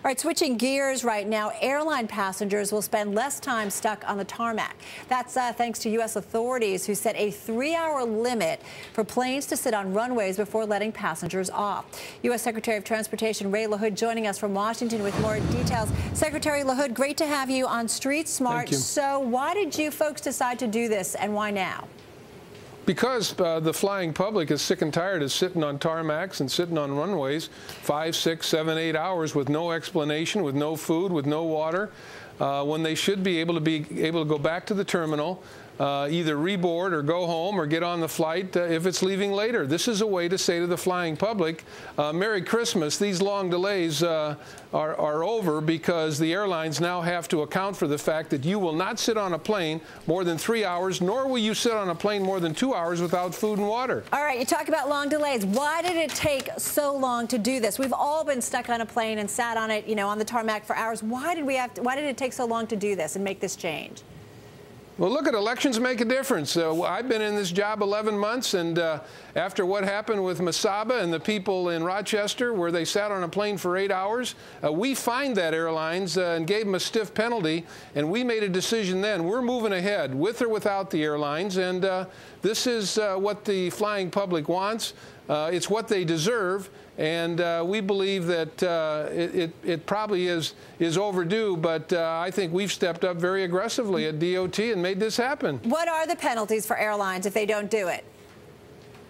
All right, switching gears right now, airline passengers will spend less time stuck on the tarmac. That's thanks to U.S. authorities who set a 3-hour limit for planes to sit on runways before letting passengers off. U.S. Secretary of Transportation Ray LaHood joining us from Washington with more details. Secretary LaHood, great to have you on Street Smart. Thank you. So why did you folks decide to do this, and why now? Because the flying public is sick and tired of sitting on tarmacs and sitting on runways 5, 6, 7, 8 hours with no explanation, with no food, with no water, when they should be able to go back to the terminal, either reboard or go home or get on the flight if it's leaving later. This is a way to say to the flying public, Merry Christmas. These long delays are over because the airlines now have to account for the fact that you will not sit on a plane more than 3 hours, nor will you sit on a plane more than 2 hours without food and water. All right, you talk about long delays. Why did it take so long to do this? We've all been stuck on a plane and sat on it, on the tarmac for hours. Why did it take so long to do this and make this change? Well, look, elections make a difference. I've been in this job 11 months, and after what happened with Massar and the people in Rochester, where they sat on a plane for 8 hours, we fined that airlines and gave them a stiff penalty, and we made a decision then. We're moving ahead, with or without the airlines, and this is what the flying public wants. It's what they deserve. And we believe that it probably is overdue, but I think we've stepped up very aggressively at DOT and made this happen. What are the penalties for airlines if they don't do it?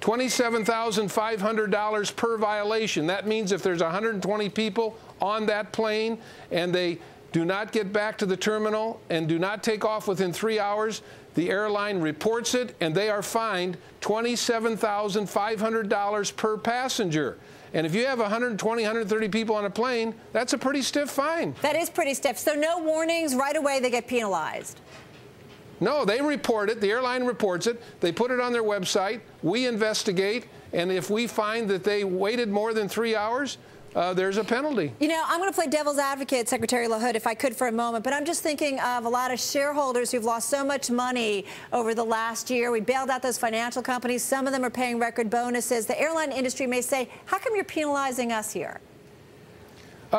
$27,500 per violation. That means if there's 120 people on that plane and they do not get back to the terminal and do not take off within 3 hours, the airline reports it and they are fined $27,500 per passenger. And if you have 120, 130 people on a plane, that's a pretty stiff fine. That is pretty stiff. So no warnings, right away they get penalized. No, they report it. The airline reports it. They put it on their website. We investigate. And if we find that they waited more than 3 hours, there's a penalty. I'm going to play devil's advocate, Secretary LaHood, if I could for a moment, but I'm just thinking of a lot of shareholders who've lost so much money over the last year. We bailed out those financial companies. Some of them are paying record bonuses. The airline industry may say, how come you're penalizing us here?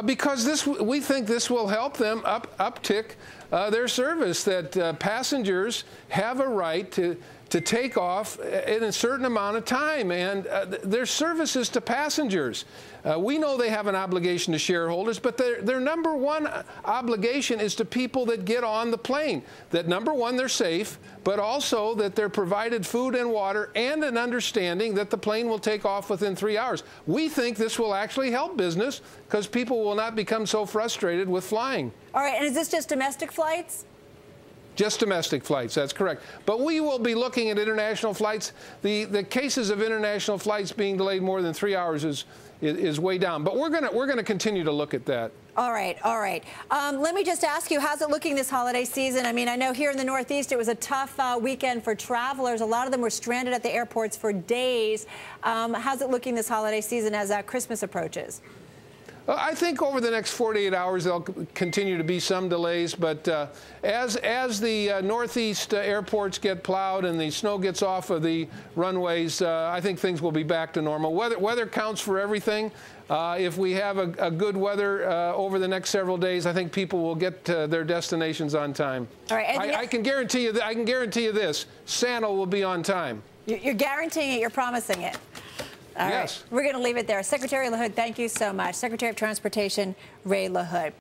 Because we think this will help them uptick their service, that passengers have a right to take off in a certain amount of time, and their services to passengers. We know they have an obligation to shareholders, but their number one obligation is to people that get on the plane. That number one, they're safe, but also that they're provided food and water and an understanding that the plane will take off within 3 hours. We think this will actually help business because people will not become so frustrated with flying. All right, and is this just domestic flights? Just domestic flights, that's correct. But we will be looking at international flights. The cases of international flights being delayed more than 3 hours is way down. But we're gonna continue to look at that. All right, all right. Let me just ask you, how's it looking this holiday season? I mean, I know here in the Northeast it was a tough weekend for travelers. A lot of them were stranded at the airports for days. How's it looking this holiday season as Christmas approaches? I think over the next 48 hours there'll continue to be some delays, but as the Northeast airports get plowed and the snow gets off of the runways, I think things will be back to normal. Weather counts for everything. If we have a good weather over the next several days, I think people will get to their destinations on time. All right, I can guarantee you. I can guarantee you this: Santa will be on time. You're guaranteeing it. You're promising it. All yes. Right. We're going to leave it there. Secretary LaHood, thank you so much. Secretary of Transportation Ray LaHood.